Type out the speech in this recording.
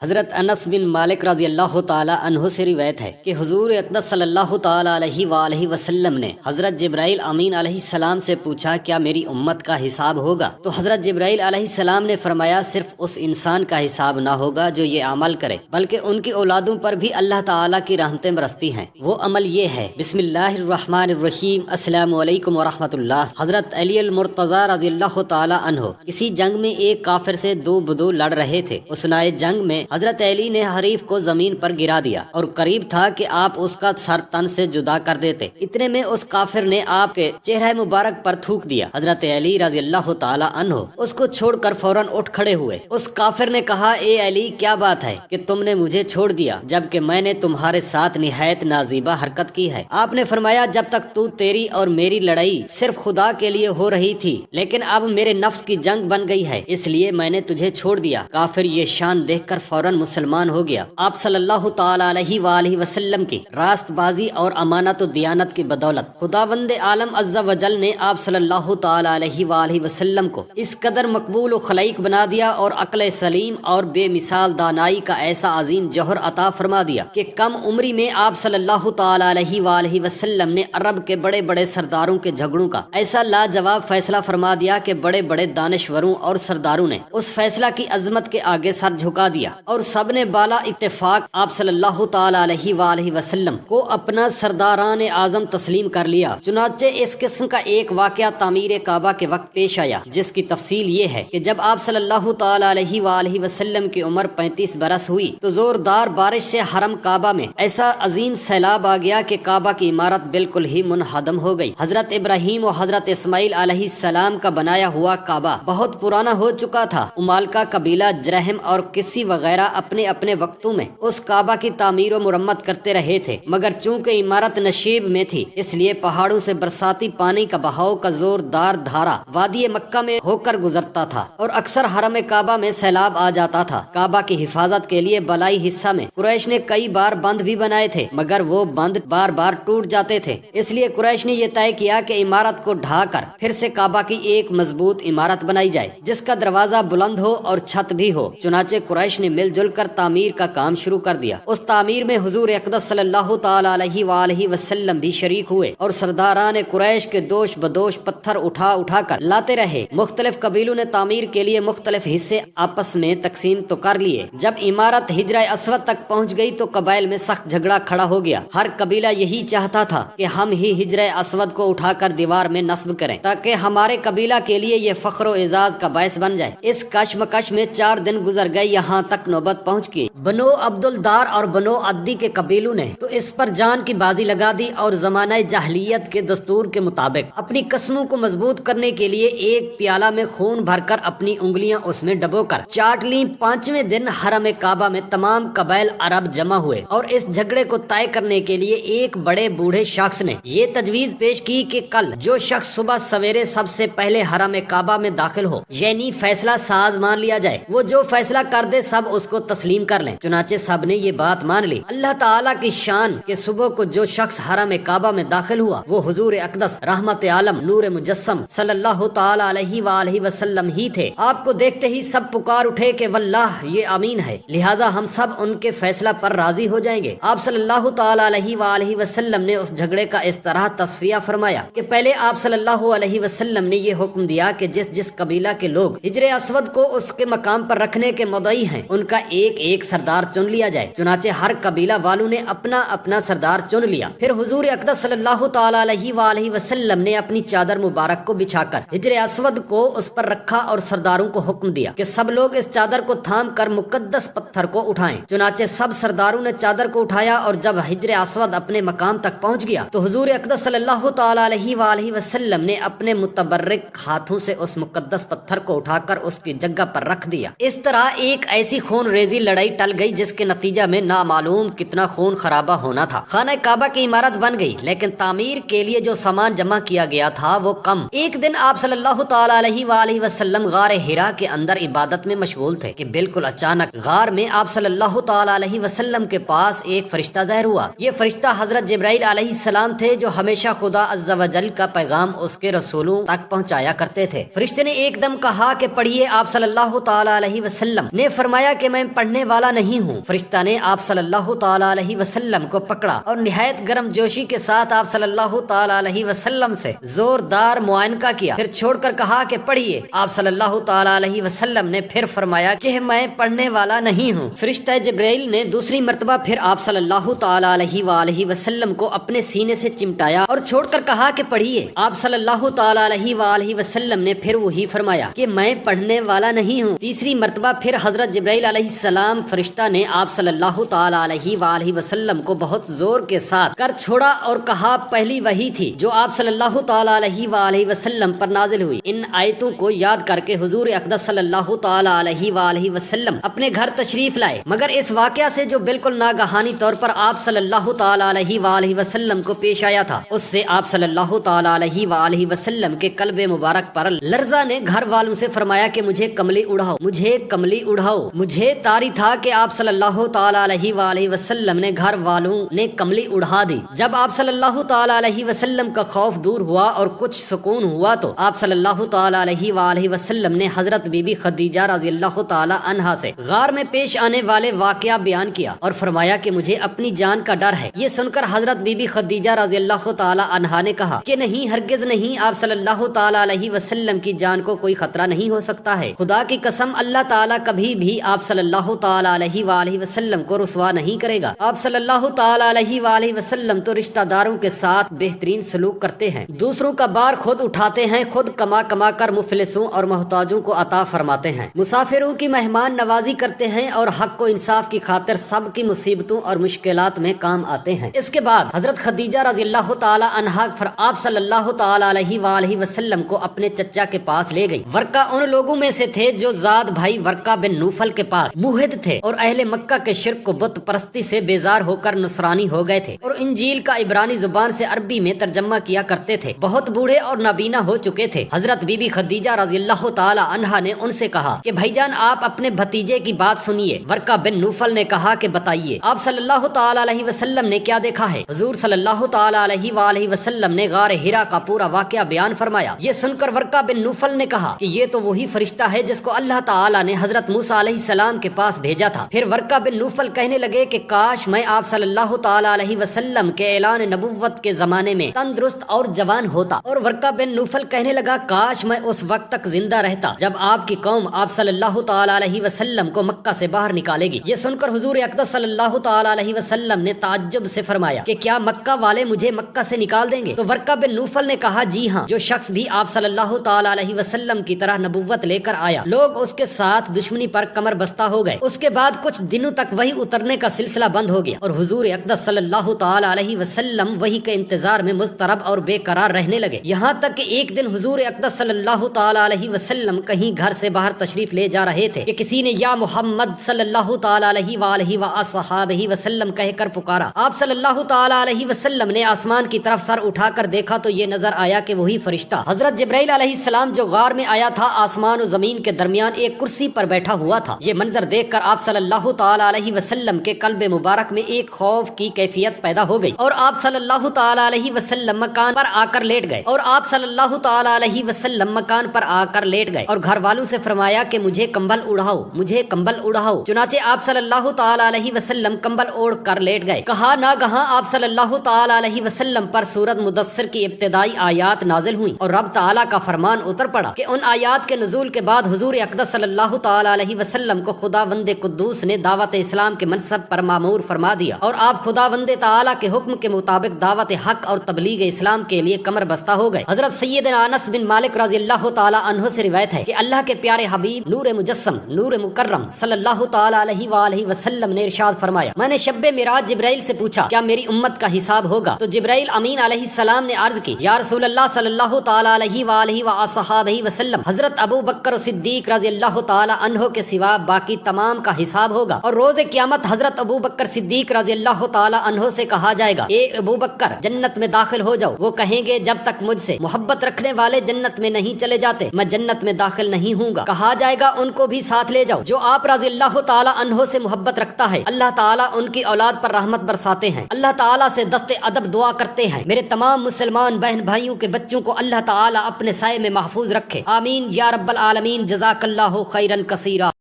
حضرت انس بن مالک رضی اللہ تعالی عنہ سے روایت ہے کہ حضور اقدس صلی اللہ تعالی علیہ وآلہ وسلم نے حضرت جبرائیل امین علیہ السلام سے پوچھا کیا میری امت کا حساب ہوگا؟ تو حضرت جبرائیل علیہ السلام نے فرمایا صرف اس انسان کا حساب نہ ہوگا جو یہ عمل کرے بلکہ ان کی اولادوں پر بھی اللہ تعالی کی رحمتیں برستی ہیں۔ وہ عمل یہ ہے، بسم اللہ الرحمن الرحیم، السلام علیکم ورحمۃ اللہ۔ حضرت علی المرتضی رضی اللہ تعالی عنہ کسی جنگ میں ایک کافر سے دو بدو لڑ رہے تھے۔ اثناء جنگ میں حضرت علی نے حریف کو زمین پر گرا دیا اور قریب تھا کہ آپ اس کا سر تن سے جدا کر دیتے، اتنے میں اس کافر نے آپ کے چہرہ مبارک پر تھوک دیا۔ حضرت علی رضی اللہ تعالی عنہ اس کو چھوڑ کر فوراً اٹھ کھڑے ہوئے۔ اس کافر نے کہا، اے علی کیا بات ہے کہ تم نے مجھے چھوڑ دیا جبکہ میں نے تمہارے ساتھ نہایت نازیبہ حرکت کی ہے؟ آپ نے فرمایا، جب تک تو تیری اور میری لڑائی صرف خدا کے لیے ہو رہی تھی، لیکن اب میرے نفس کی جنگ بن گئی ہے، اس لیے میں نے تجھے چھوڑ دیا۔ کافر یہ شان دیکھ کر فوراً مسلمان ہو گیا۔ آپ صلی اللہ تعالی علیہ وآلہ وسلم کی راست بازی اور امانت و دیانت کی بدولت خداوند عالم عز و جل نے آپ صلی اللہ تعالی علیہ وآلہ وسلم کو اس قدر مقبول و خلیق بنا دیا اور عقل سلیم اور بے مثال دانائی کا ایسا عظیم جوہر عطا فرما دیا کہ کم عمری میں آپ صلی اللہ تعالی علیہ وآلہ وسلم نے عرب کے بڑے بڑے سرداروں کے جھگڑوں کا ایسا لاجواب فیصلہ فرما دیا کہ بڑے بڑے دانشوروں اور سرداروں نے اس فیصلہ کی عظمت کے آگے سر جھکا دیا اور سب نے بالا اتفاق آپ صلی اللہ تعالی علیہ وآلہ وسلم کو اپنا سرداران اعظم تسلیم کر لیا۔ چنانچہ اس قسم کا ایک واقعہ تعمیر کعبہ کے وقت پیش آیا، جس کی تفصیل یہ ہے کہ جب آپ صلی اللہ تعالی علیہ وآلہ وسلم کی عمر 35 برس ہوئی تو زوردار بارش سے حرم کعبہ میں ایسا عظیم سیلاب آ گیا کہ کعبہ کی عمارت بالکل ہی منہدم ہو گئی۔ حضرت ابراہیم و حضرت اسماعیل علیہ السلام کا بنایا ہوا کعبہ بہت پرانا ہو چکا تھا۔ امالکا قبیلہ، جرہم اور کسی وغیرہ اپنے اپنے وقتوں میں اس کعبہ کی تعمیر و مرمت کرتے رہے تھے، مگر چونکہ عمارت نشیب میں تھی اس لیے پہاڑوں سے برساتی پانی کا بہاؤ کا زوردار دھارا وادی مکہ میں ہو کر گزرتا تھا اور اکثر حرم کعبہ میں سیلاب آ جاتا تھا۔ کعبہ کی حفاظت کے لیے بالائی حصہ میں قریش نے کئی بار بند بھی بنائے تھے، مگر وہ بند بار بار ٹوٹ جاتے تھے، اس لیے قریش نے یہ طے کیا کہ عمارت کو ڈھا کر پھر سے کعبہ کی ایک مضبوط عمارت بنائی جائے جس کا دروازہ بلند ہو اور چھت بھی ہو۔ چنانچہ قریش نے مل جل کر تعمیر کا کام شروع کر دیا۔ اس تعمیر میں حضور اقدس صلی اللہ تعالی علیہ وآلہ وسلم بھی شریک ہوئے اور سرداران قریش کے دوش بدوش پتھر اٹھا اٹھا کر لاتے رہے۔ مختلف قبیلوں نے تعمیر کے لیے مختلف حصے آپس میں تقسیم تو کر لیے۔ جب عمارت حجرہ اسود تک پہنچ گئی تو قبائل میں سخت جھگڑا کھڑا ہو گیا۔ ہر قبیلہ یہی چاہتا تھا کہ ہم ہی حجرہ اسود کو اٹھا کر دیوار میں نصب کریں تاکہ ہمارے قبیلہ کے لیے یہ فخر و اعزاز کا باعث بن جائے۔ اس کشمکش میں 4 دن گزر گئے، یہاں تک نوبت پہنچ گئی بنو عبد الدار اور بنو عدی کے قبیلوں نے تو اس پر جان کی بازی لگا دی اور زمانہ جاہلیت کے دستور کے مطابق اپنی قسموں کو مضبوط کرنے کے لیے ایک پیالہ میں خون بھر کر اپنی انگلیاں اس میں ڈبو کر چاٹ لیں۔ 5ویں دن حرم کعبہ میں تمام قبائل عرب جمع ہوئے اور اس جھگڑے کو طے کرنے کے لیے ایک بڑے بوڑھے شخص نے یہ تجویز پیش کی کہ کل جو شخص صبح سویرے سب سے پہلے حرم کعبہ میں داخل ہو، یعنی فیصلہ ساز مان لیا جائے، وہ جو فیصلہ کر دے سب اس کو تسلیم کر لیں۔ چنانچہ سب نے یہ بات مان لی۔ اللہ تعالیٰ کی شان کہ صبح کو جو شخص حرم کعبہ میں داخل ہوا وہ حضور اقدس رحمت عالم نور مجسم صلی اللہ تعالی علیہ وآلہ وسلم ہی تھے۔ آپ کو دیکھتے ہی سب پکار اٹھے کہ واللہ یہ امین ہے، لہٰذا ہم سب ان کے فیصلہ پر راضی ہو جائیں گے۔ آپ صلی اللہ تعالی علیہ وآلہ وسلم نے اس جھگڑے کا اس طرح تصفیہ فرمایا کہ پہلے آپ صلی اللہ علیہ وسلم نے یہ حکم دیا کہ جس قبیلہ کے لوگ حجر اسود کو اس کے مقام پر رکھنے کے مدعی ہیں ان کا ایک ایک سردار چن لیا جائے۔ چنانچہ ہر قبیلہ والوں نے اپنا اپنا سردار چن لیا۔ پھر حضور اقدس صلی اللہ تعالی علیہ وآلہ وسلم نے اپنی چادر مبارک کو بچھا کر حجر اسود کو اس پر رکھا اور سرداروں کو حکم دیا کہ سب لوگ اس چادر کو تھام کر مقدس پتھر کو اٹھائیں۔ چنانچہ سب سرداروں نے چادر کو اٹھایا اور جب حجر اسود اپنے مقام تک پہنچ گیا تو حضور اقدس صلی اللہ تعالی علیہ وآلہ وسلم نے اپنے متبرک ہاتھوں سے اس مقدس پتھر کو اٹھا کر اس کی جگہ پر رکھ دیا۔ اس طرح ایک ایسی خون ریزی لڑائی ٹل گئی جس کے نتیجہ میں نامعلوم کتنا خون خرابہ ہونا تھا۔ خانہ کعبہ کی عمارت بن گئی، لیکن تعمیر کے لیے جو سامان جمع کیا گیا تھا وہ کم۔ ایک دن آپ صلی اللہ تعالی علیہ وآلہ وسلم غار حرا کے اندر عبادت میں مشغول تھے کہ بالکل اچانک غار میں آپ صلی اللہ تعالی علیہ وسلم کے پاس ایک فرشتہ ظاہر ہوا۔ یہ فرشتہ حضرت جبرائیل علیہ السلام تھے جو ہمیشہ خدا عز و جل کا پیغام اس کے رسولوں تک پہنچایا کرتے تھے۔ فرشتے نے ایک دم کہا کہ پڑھیے۔ آپ صلی اللہ تعالی علیہ وسلم نے فرمایا کہ کہ میں پڑھنے والا نہیں ہوں۔ فرشتہ نے آپ صلی اللہ تعالیٰ علیہ وسلم کو پکڑا اور نہایت گرم جوشی کے ساتھ آپ صلی اللہ تعالیٰ علیہ وسلم سے زوردار معائنہ کیا، پھر چھوڑ کر کہا کہ پڑھیے۔ آپ صلی اللہ تعالیٰ علیہ وسلم نے پھر فرمایا کہ میں پڑھنے والا نہیں ہوں۔ فرشتہ جبرائیل نے دوسری مرتبہ پھر آپ صلی اللہ تعالیٰ علیہ وآلہ وسلم کو اپنے سینے سے چمٹایا اور چھوڑ کر کہا کہ پڑھیے۔ آپ صلی اللہ تعالیٰ علیہ وآلہ وسلم نے پھر وہی فرمایا کہ میں پڑھنے والا نہیں ہوں۔ تیسری مرتبہ پھر حضرت جبرائیل علیہ السلام فرشتہ نے آپ صلی اللہ تعالیٰ علیہ وآلہ وسلم کو بہت زور کے ساتھ کر چھوڑا اور کہا پہلی وحی تھی جو آپ صلی اللہ تعالیٰ علیہ وآلہ وسلم پر نازل ہوئی۔ ان آیتوں کو یاد کر کے حضور اقدس صلی اللہ تعالیٰ علیہ وآلہ وسلم اپنے گھر تشریف لائے، مگر اس واقعہ سے جو بالکل ناگہانی طور پر آپ صلی اللہ تعالیٰ علیہ وآلہ وسلم کو پیش آیا تھا، اس سے آپ صلی اللہ تعالیٰ علیہ وآلہ وسلم کے قلب مبارک پر لرزہ نے گھر والوں سے فرمایا کہ مجھے کملی اڑاؤ، مجھے کملی اڑاؤ۔ مجھے طاری تھا کہ آپ صلی اللہ تعالیٰ علیہ وآلہ وسلم نے گھر والوں نے کملی اڑا دی۔ جب آپ صلی اللہ تعالیٰ علیہ وسلم کا خوف دور ہوا اور کچھ سکون ہوا تو آپ صلی اللہ تعالیٰ علیہ وآلہ وسلم نے حضرت بی بی خدیجہ رضی اللہ تعالیٰ عنہا سے غار میں پیش آنے والے واقعہ بیان کیا اور فرمایا کہ مجھے اپنی جان کا ڈر ہے۔ یہ سن کر حضرت بی بی خدیجہ رضی اللہ تعالیٰ عنہا نے کہا کہ نہیں، ہرگز نہیں، آپ صلی اللہ تعالیٰ علیہ وسلم کی جان کو کوئی خطرہ نہیں ہو سکتا ہے۔ خدا کی قسم، اللہ تعالیٰ کبھی بھی آپ صلی اللہ تعالیٰ علیہ وآلہ وسلم کو رسوا نہیں کرے گا۔ آپ صلی اللہ تعالیٰ علیہ وآلہ وسلم تو رشتہ داروں کے ساتھ بہترین سلوک کرتے ہیں، دوسروں کا بار خود اٹھاتے ہیں، خود کما کما کر مفلسوں اور محتاجوں کو عطا فرماتے ہیں، مسافروں کی مہمان نوازی کرتے ہیں اور حق و انصاف کی خاطر سب کی مصیبتوں اور مشکلات میں کام آتے ہیں۔ اس کے بعد حضرت خدیجہ رضی اللہ تعالیٰ عنہا آپ صلی اللہ تعالیٰ علیہ وآلہ وسلم کو اپنے چچا کے پاس لے گئی۔ ورقہ ان لوگوں میں سے تھے جو زاد بھائی ورقہ بن نوفل کے پاس موحد تھے اور اہل مکہ کے شرک و بت پرستی سے بیزار ہو کر نصرانی ہو گئے تھے اور انجیل کا عبرانی زبان سے عربی میں ترجمہ کیا کرتے تھے، بہت بوڑھے اور نابینا ہو چکے تھے۔ حضرت بی بی خدیجہ رضی اللہ تعالی عنہا نے ان سے کہا کہ بھائی جان، آپ اپنے بھتیجے کی بات سنیے۔ ورقہ بن نوفل نے کہا کہ بتائیے، آپ صلی اللہ تعالی علیہ وسلم نے کیا دیکھا ہے؟ حضور صلی اللہ تعالی علیہ وآلہ وسلم نے غار ہرا کا پورا واقعہ بیان فرمایا۔ یہ سن کر ورقہ بن نوفل نے کہا کہ یہ تو وہی فرشتہ ہے جس کو اللہ تعالی نے حضرت موسیٰ علیہ السلام کے پاس بھیجا تھا۔ پھر ورقہ بن نوفل کہنے لگے کہ کاش میں آپ صلی اللہ تعالی علیہ وسلم کے اعلان نبوت کے زمانے میں تندرست اور جوان ہوتا۔ اور ورقہ بن نوفل کہنے لگا کاش میں اس وقت تک زندہ رہتا جب آپ کی قوم آپ صلی اللہ تعالی علیہ وسلم کو مکہ سے باہر نکالے گی۔ یہ سن کر حضور اقدس صلی اللہ تعالی علیہ وسلم نے تعجب سے فرمایا کہ کیا مکہ والے مجھے مکہ سے نکال دیں گے؟ تو ورقہ بن نوفل نے کہا جی ہاں، جو شخص بھی آپ صلی اللہ تعالی علیہ وسلم کی طرح نبوت لے کر آیا، لوگ اس کے ساتھ دشمنی پر کمر بستہ ہو گئے۔ اس کے بعد کچھ دنوں تک وہی اترنے کا سلسلہ بند ہو گیا اور حضور اقدس صلی اللہ تعالی علیہ وسلم وہی کے انتظار میں مضطرب اور بے قرار رہنے لگے، یہاں تک کہ ایک دن حضور اقدس صلی اللہ تعالی علیہ وسلم کہیں گھر سے باہر تشریف لے جا رہے تھے کہ کسی نے یا محمد صلی اللہ تعالی علیہ وآلہ وصحابہ وسلم کہہ کر پکارا۔ آپ صلی اللہ تعالی علیہ وسلم نے آسمان کی طرف سر اٹھا کر دیکھا تو یہ نظر آیا کہ وہی فرشتہ حضرت جبرائیل علیہ السلام جو غار میں آیا تھا آسمان و زمین کے درمیان ایک کرسی پر بیٹھا ہوا تھا۔ یہ منظر دیکھ کر آپ صلی اللہ تعالی علیہ وسلم کے قلب مبارک میں ایک خوف کی کیفیت پیدا ہو گئی اور آپ صلی اللہ تعالی علیہ وسلم مکان پر آ کر لیٹ گئے اور گھر والوں سے فرمایا کہ مجھے کمبل اڑاؤ، مجھے کمبل اڑاؤ۔ چنانچہ آپ صلی اللہ تعالی علیہ وسلم کمبل اوڑھ کر لیٹ گئے۔ کہا ناگہاں آپ صلی اللہ تعالی علیہ وسلم پر سورۃ مدثر کی ابتدائی آیات نازل ہوئیں اور رب تعالی کا فرمان اتر پڑا کہ ان آیات کے نزول کے بعد حضور اقدس صلی اللہ تعالی علیہ وسلم کو خداوند قدوس نے دعوت اسلام کے منصب پر مامور فرما دیا اور آپ خداوند تعالی کے حکم کے مطابق دعوت حق اور تبلیغ اسلام کے لیے کمر بستہ ہو گئے۔ حضرت سیدنا انس بن مالک رضی اللہ تعالی عنہ سے روایت ہے کہ اللہ کے پیارے حبیب نور مجسم نور مکرم صلی اللہ تعالی علیہ وآلہ وسلم نے ارشاد فرمایا، میں نے شب معراج جبرائیل سے پوچھا کیا میری امت کا حساب ہوگا؟ تو جبرائیل امین علیہ السلام نے عرض کی یا رسول اللہ صلی اللہ تعالی علیہ وآلہ وصحابہ وسلم، حضرت ابو بکر صدیق رضی اللہ تعالی عنہ کے سوا باقی تمام کا حساب ہوگا اور روز قیامت حضرت ابو بکر صدیق رضی اللہ تعالی عنہ سے کہا جائے گا اے ابو بکر جنت میں داخل ہو جاؤ۔ وہ کہیں گے جب تک مجھ سے محبت رکھنے والے جنت میں نہیں چلے جاتے میں جنت میں داخل نہیں ہوں گا۔ کہا جائے گا ان کو بھی ساتھ لے جاؤ جو آپ رضی اللہ تعالی عنہ سے محبت رکھتا ہے، اللہ تعالیٰ ان کی اولاد پر رحمت برساتے ہیں، اللہ تعالیٰ سے دست ادب دعا کرتے ہیں میرے تمام مسلمان بہن بھائیوں کے بچوں کو اللہ تعالیٰ اپنے سائے میں محفوظ رکھے، آمین یا رب العالمین، جزاک اللہ خیرا کثیرا۔